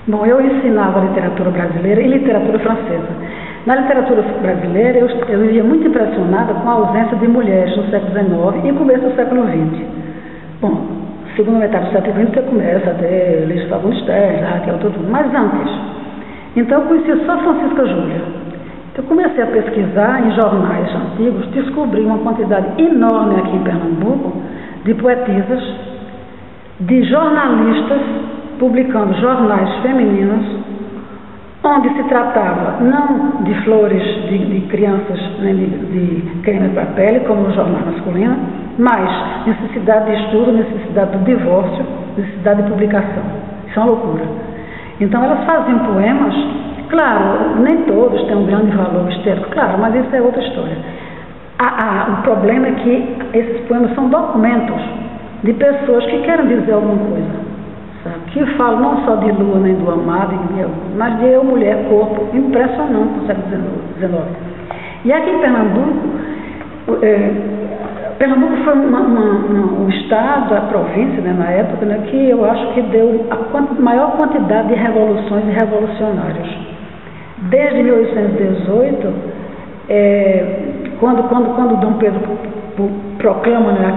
Bom, eu ensinava literatura brasileira e literatura francesa. Na literatura brasileira, eu ia muito impressionada com a ausência de mulheres no século XIX e começo do século XX. Bom, segunda metade do século XX você começa a ter Lígia Fagundes Telles, Raquel, tudo, mas antes. Então eu conheci só Francisca Júlia. Eu comecei a pesquisar em jornais antigos, descobri uma quantidade enorme aqui em Pernambuco de poetisas, de jornalistas publicando jornais femininos, onde se tratava não de flores de crianças, nem de creme para a pele, como no jornal masculino, mas necessidade de estudo, necessidade do divórcio, necessidade de publicação. Isso é uma loucura. Então elas faziam poemas, claro, nem todos têm um grande valor estético, claro, mas isso é outra história. O problema é que esses poemas são documentos de pessoas que querem dizer alguma coisa, sabe? Que falam não só de lua nem do amado, mas de eu, mulher, corpo, impressionante no século XIX. E aqui em Pernambuco, Pernambuco foi um estado, a província, né, na época, né, que eu acho que deu a maior quantidade de revoluções e revolucionários. Desde 1818, quando Dom Pedro proclama, né,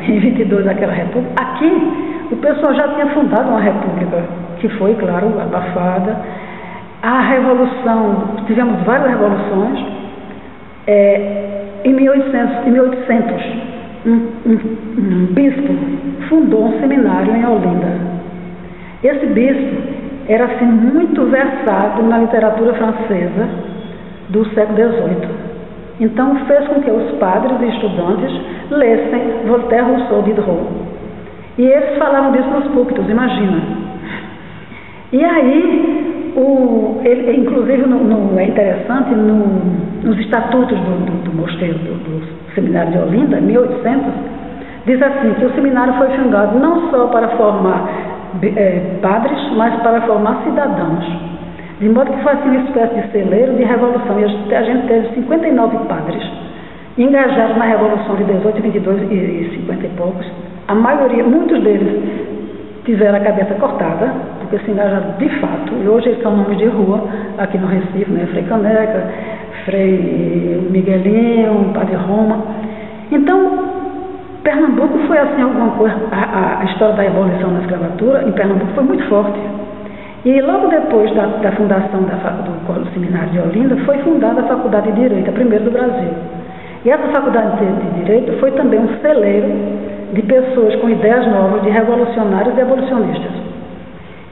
em 22 aquela república, aqui o pessoal já tinha fundado uma república, que foi, claro, abafada. A revolução, tivemos várias revoluções. Em 1800, um bispo fundou um seminário em Olinda. Esse bispo era assim, muito versado na literatura francesa do século XVIII. Então fez com que os padres e estudantes lessem Voltaire, Rousseau, Diderot. E eles falavam disso nos púlpitos, imagina. E aí, inclusive é interessante, nos estatutos do mosteiro, do seminário de Olinda, em 1800, diz assim, que o seminário foi fundado não só para formar padres, mas para formar cidadãos. De modo que foi assim uma espécie de celeiro de revolução. E a gente teve 59 padres engajados na revolução de 18, 22 e 50 e poucos. A maioria, muitos deles tiveram a cabeça cortada, porque se engajaram de fato, e hoje eles são nomes de rua, aqui no Recife, né? Frei Caneca, Frei Miguelinho, Padre Roma. Então, Pernambuco foi assim alguma coisa, a história da abolição da escravatura em Pernambuco foi muito forte. E logo depois da fundação do Seminário de Olinda, foi fundada a Faculdade de Direito, a primeira do Brasil. E essa Faculdade de Direito foi também um celeiro de pessoas com ideias novas, de revolucionários e abolicionistas.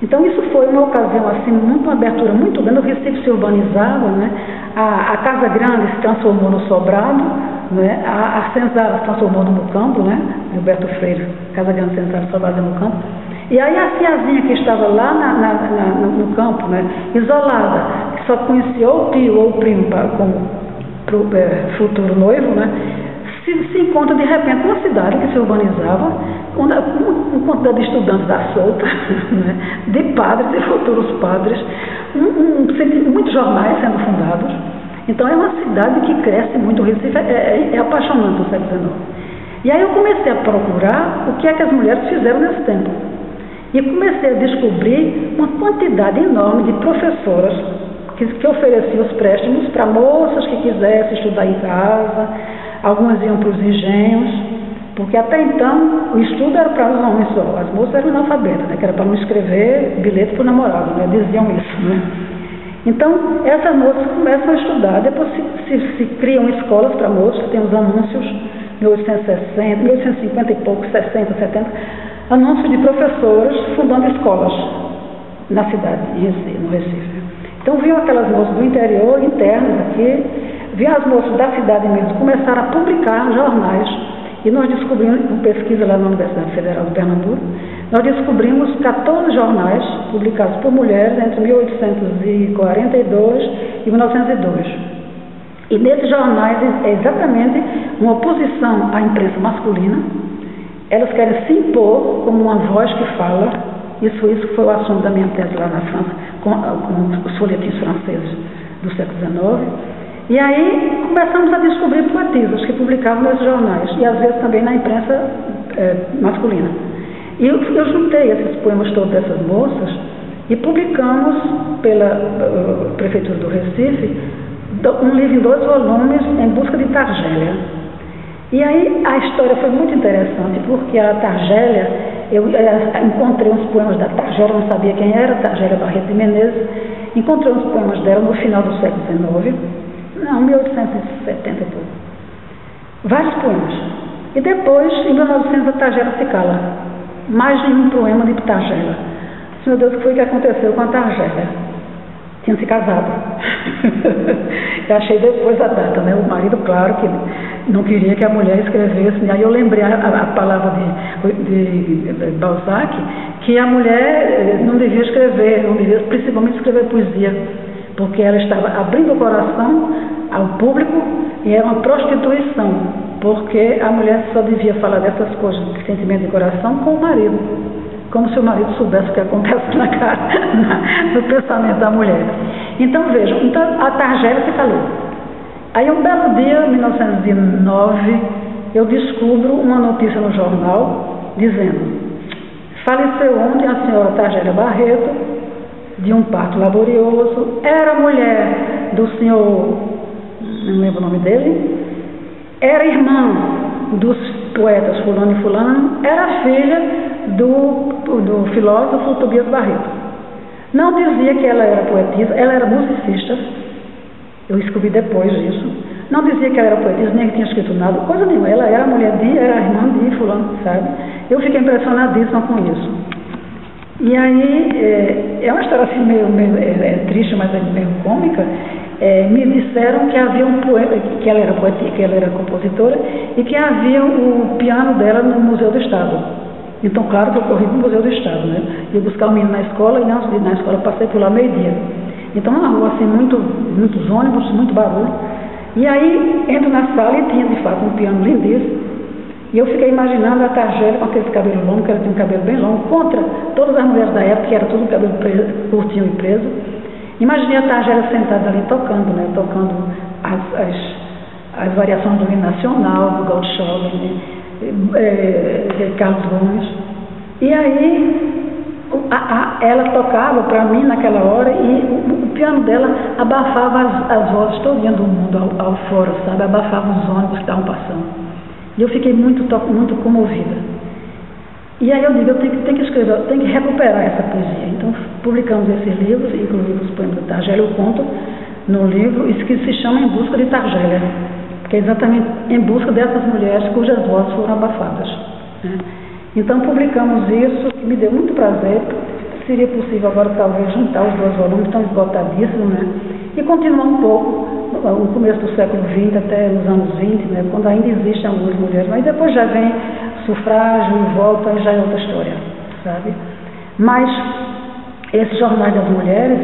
Então isso foi uma ocasião, assim, uma abertura muito grande. O Recife se urbanizava, né? A Casa Grande se transformou no Sobrado, né? A Senzala se transformou no Mucambo, né? Gilberto Freire, Casa Grande, Senzala, Sobrado no Mucambo. E aí a tiazinha que estava lá no campo, né? Isolada, que só conhecia ou o tio ou o primo como futuro noivo, né? Se encontra de repente uma cidade que se urbanizava, uma quantidade de estudantes da solta, né? De padres e futuros padres, muitos jornais sendo fundados. Então é uma cidade que cresce muito. O Recife é apaixonante no século XIX. E aí eu comecei a procurar o que é que as mulheres fizeram nesse tempo. E comecei a descobrir uma quantidade enorme de professoras que ofereciam os préstimos para moças que quisessem estudar em casa. Algumas iam para os engenhos, porque até então o estudo era para os homens só, as moças eram analfabetas, né, que era para não escrever bilhete para o namorado, né, diziam isso, né. Então, essas moças começam a estudar, depois se criam escolas para moças, tem os anúncios, 1860, 1850 e pouco, 60, 70, anúncios de professoras fundando escolas na cidade, no Recife. Então, viam aquelas moças do interior, internas aqui, viam as moças da cidade mesmo, começaram a publicar jornais, e nós descobrimos, com pesquisa lá na Universidade Federal de Pernambuco, nós descobrimos 14 jornais publicados por mulheres entre 1842 e 1902. E nesses jornais é exatamente uma oposição à imprensa masculina. Elas querem se impor como uma voz que fala. Isso foi o assunto da minha tese lá na França, com os folhetins franceses do século XIX. E aí começamos a descobrir poetisas que publicavam nesses jornais, e às vezes também na imprensa masculina. E eu juntei esses poemas todos dessas moças E publicamos pela Prefeitura do Recife um livro em 2 volumes, Em Busca de Targélia. E aí a história foi muito interessante, porque a Targélia, eu encontrei uns poemas da Targélia, não sabia quem era, Targélia Barreto de Menezes, encontrei uns poemas dela no final do século XIX, não, 1870 e pouco. Vários poemas. E depois, em 1900, a Targélia se cala. Mais nenhum poema de Targélia. Meu Deus, o que foi que aconteceu com a Targélia? Tinha se casado. Eu achei depois a data, né? O marido, claro, que não queria que a mulher escrevesse. E aí eu lembrei a palavra de Balzac, que a mulher não devia escrever, não devia principalmente escrever poesia, porque ela estava abrindo o coração ao público e era uma prostituição, porque a mulher só devia falar dessas coisas de sentimento de coração com o marido, como se o marido soubesse o que acontece no pensamento da mulher. Então vejam, a Targélia se calou. Aí um belo dia, em 1909, eu descubro uma notícia no jornal dizendo: faleceu ontem a senhora Targélia Barreto de um parto laborioso, era mulher do senhor, não lembro o nome dele, era irmã dos poetas fulano e fulano, era filha do filósofo Tobias Barreto. Não dizia que ela era poetisa, ela era musicista, eu descobri depois disso. Não dizia que ela era poetisa, nem que tinha escrito nada, coisa nenhuma. Ela era mulher de, era irmã de fulano, sabe? Eu fiquei impressionadíssima com isso. E aí, é uma história assim meio triste, mas é meio cômica. Me disseram que havia um poema, que ela era poetisa, que ela era compositora, e que havia o piano dela no Museu do Estado. Então, claro que eu corri para o Museu do Estado, né? Ia buscar o menino na escola, e na escola passei por lá meio-dia. Então, uma rua assim, muitos ônibus, muito barulho. E aí, entro na sala e tinha, de fato, um piano lindíssimo. E eu fiquei imaginando a Targélia com aquele cabelo longo, que ela tinha um cabelo bem longo, contra todas as mulheres da época, que era tudo cabelo curtinho e preso. Imaginei a Targélia sentada ali tocando, né? Tocando as variações do hino nacional, do Goldscholem, Carlos Gomes. E aí ela tocava para mim naquela hora e o piano dela abafava as vozes todinha do mundo ao fora, sabe? Abafava os ônibus que estavam passando. E eu fiquei muito comovida. E aí eu digo, eu tenho que escrever, eu tenho que recuperar essa poesia. Então publicamos esses livros, inclusive os poemas da Targélia, eu conto no livro, isso que se chama Em Busca de Targélia, que é exatamente em busca dessas mulheres cujas vozes foram abafadas, né? Então publicamos isso, que me deu muito prazer. Seria possível agora talvez juntar os 2 volumes, estão esgotadíssimos, né? E continuar um pouco no começo do século XX até os anos 20, né? Quando ainda existem algumas mulheres, mas depois já vem sufrágio e volta, e já é outra história, sabe? Mas esses jornais das mulheres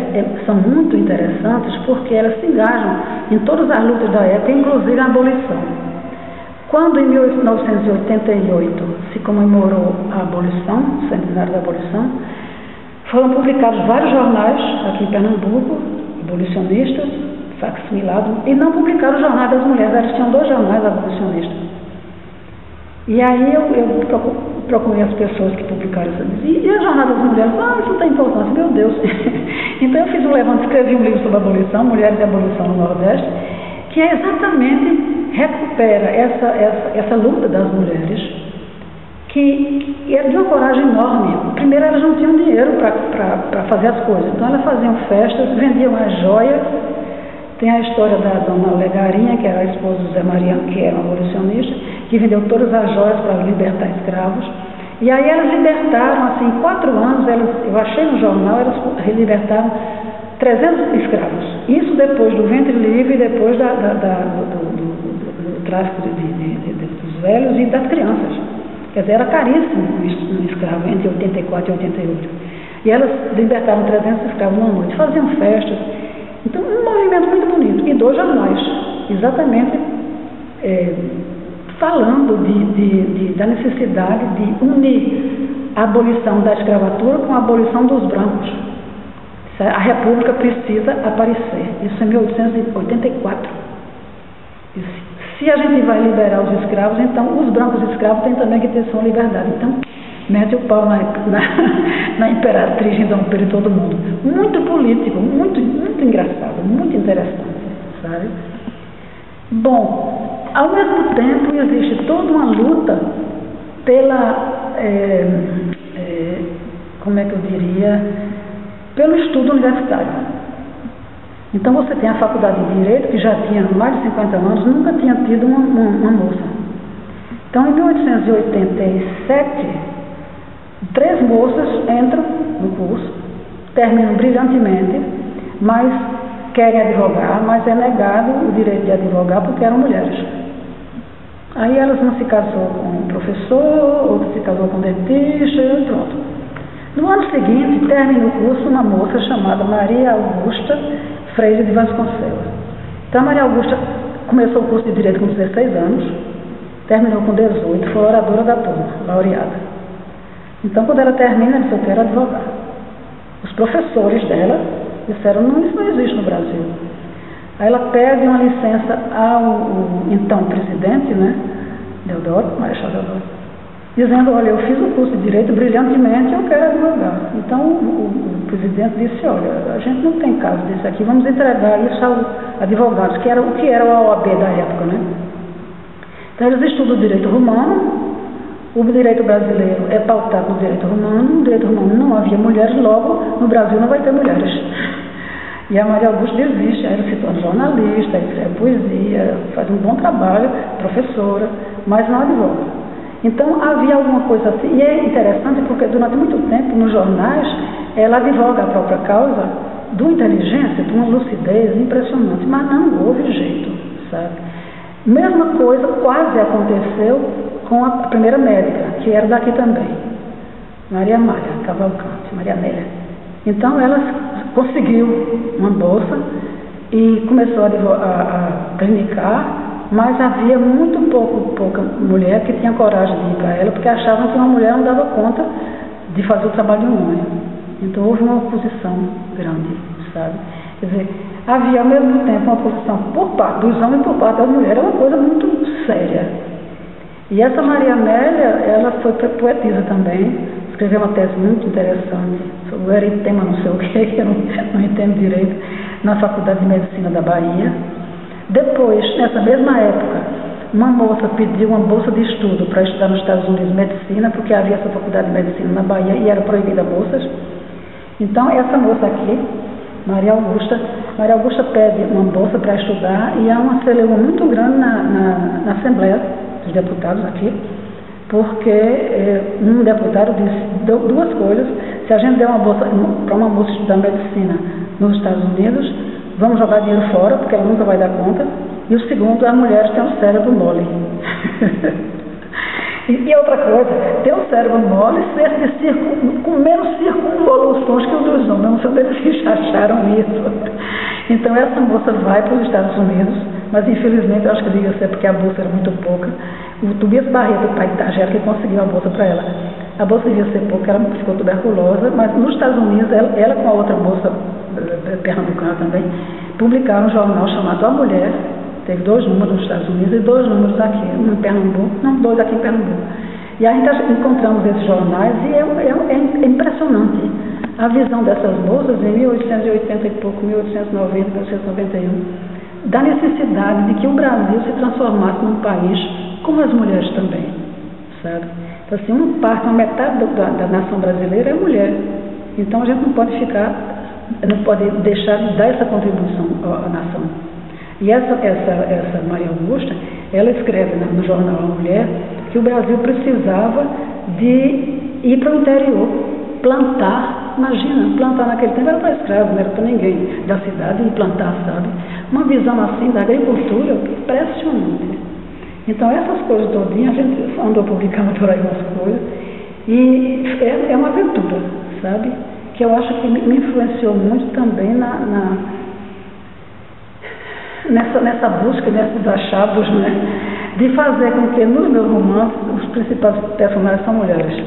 são muito interessantes porque elas se engajam em todas as lutas da época, inclusive a abolição. Quando em 1988 se comemorou a abolição, o centenário da abolição, foram publicados vários jornais aqui em Pernambuco, abolicionistas, facsimilados, e não publicaram o Jornal das Mulheres. Eles tinham 2 jornais abolicionistas. E aí eu procurei as pessoas que publicaram isso. E a Jornal das Mulheres? Isso não tem importância, meu Deus. Então eu fiz um levante, escrevi um livro sobre abolição, Mulheres e Abolição no Nordeste, que é exatamente recupera essa luta das mulheres, que era de uma coragem enorme. Primeiro, elas não tinham dinheiro para fazer as coisas, então elas faziam festas, vendiam as joias. Tem a história da dona Legarinha, que era a esposa do Zé Mariano, que era uma abolicionista, que vendeu todas as joias para libertar escravos. E aí elas libertaram, assim, em 4 anos, eu achei no jornal, elas libertaram 300 escravos. Isso depois do ventre livre e depois do tráfico dos velhos e das crianças. Quer dizer, era caríssimo um escravo entre 84 e 88. E elas libertaram 300 escravos numa noite, faziam festas. Então, um movimento muito bonito. E 2 jornais, exatamente falando da necessidade de unir a abolição da escravatura com a abolição dos brancos. A República precisa aparecer. Isso é 1884. Se a gente vai liberar os escravos, então os brancos escravos têm também que ter sua liberdade. Então, mete o pau na imperatriz em Dom Pedro e todo mundo. Muito político, muito engraçado, muito interessante, sabe? Bom, ao mesmo tempo existe toda uma luta pela, como é que eu diria, pelo estudo universitário. Então você tem a Faculdade de Direito, que já tinha mais de 50 anos, nunca tinha tido uma moça. Então em 1887, 3 moças entram no curso, terminam brilhantemente, mas querem advogar, mas é negado o direito de advogar porque eram mulheres. Aí elas, uma se casou com um professor, outra se casou com um dentista e pronto. No ano seguinte, termina o curso uma moça chamada Maria Augusta Freire de Vasconcelos. Então, Maria Augusta começou o curso de Direito com 16 anos, terminou com 18, foi oradora da turma, laureada. Então, quando ela termina, ela disse: eu quero advogar. Os professores dela disseram: não, isso não existe no Brasil. Aí ela pede uma licença ao então presidente, né, Deodoro, Marechal Deodoro, dizendo: olha, eu fiz o curso de Direito brilhantemente, eu quero advogar. Então o presidente disse: olha, a gente não tem caso desse aqui, vamos entregar isso aos advogados, que era o que era a OAB da época, né? Então eles estudam o direito romano, o direito brasileiro é pautado no direito romano, no direito romano não havia mulheres, logo no Brasil não vai ter mulheres. E a Maria Augusta desiste, aí ela se torna jornalista, escreve poesia, faz um bom trabalho, professora, mas não advoga. Então havia alguma coisa assim, e é interessante porque durante muito tempo nos jornais ela advoga a própria causa de uma inteligência, de uma lucidez impressionante, mas não houve jeito, sabe? Mesma coisa quase aconteceu com a primeira médica, que era daqui também, Maria Amália Cavalcante, Maria Amélia. Então ela conseguiu uma bolsa e começou a clinicar, mas havia muito pouca mulher que tinha coragem de ir para ela, porque achavam que uma mulher não dava conta de fazer o trabalho de um homem. Então houve uma oposição grande, sabe? Quer dizer, havia ao mesmo tempo uma oposição por parte dos homens e por parte das mulheres, era uma coisa muito séria. E essa Maria Amélia, ela foi poetisa também, escreveu uma tese muito interessante sobre o eritema não sei o que eu não entendo direito, na Faculdade de Medicina da Bahia. Depois, nessa mesma época, uma moça pediu uma bolsa de estudo para estudar nos Estados Unidos medicina, porque havia essa Faculdade de Medicina na Bahia e era proibida bolsas. Então, essa moça aqui, Maria Augusta pede uma bolsa para estudar e há uma celeuma muito grande na Assembleia dos Deputados aqui, porque um deputado disse 2 coisas: se a gente der uma bolsa para uma moça estudar medicina nos Estados Unidos, vamos jogar dinheiro fora, porque ela nunca vai dar conta. E o segundo, as mulheres têm um cérebro mole. e outra coisa, ter um cérebro mole com menos circunvoluções que o dos homens. Não sei onde eles acharam isso. Então essa moça vai para os Estados Unidos, mas infelizmente eu acho que devia ser porque a bolsa era muito pouca. O Tobias Barreto, o pai de Tagera, que conseguiu a bolsa para ela. A bolsa devia ser pouca, ela ficou tuberculosa, mas nos Estados Unidos, ela com a outra bolsa pernambucana também, publicaram um jornal chamado A Mulher. Teve 2 números nos Estados Unidos e 2 números aqui, um em Pernambuco, não, 2 aqui em Pernambuco. E a gente encontramos esses jornais e é impressionante a visão dessas bolsas em 1880 e pouco, 1890, 1891, da necessidade de que o Brasil se transformasse num país como as mulheres também, sabe? Então, assim, uma metade da nação brasileira é mulher. Então a gente não pode deixar de dar essa contribuição à nação. E essa Maria Augusta, ela escreve no jornal A Mulher que o Brasil precisava de ir para o interior, plantar. Imagina, plantar naquele tempo era para escravo, não era para ninguém da cidade, e plantar, sabe? Uma visão assim da agricultura impressionante. Então essas coisas todinhas, a gente andou publicando por aí umas coisas, e é uma aventura, sabe? Que eu acho que me influenciou muito também nessa busca, nesses achados, né? De fazer com que nos meus romances os principais personagens são mulheres.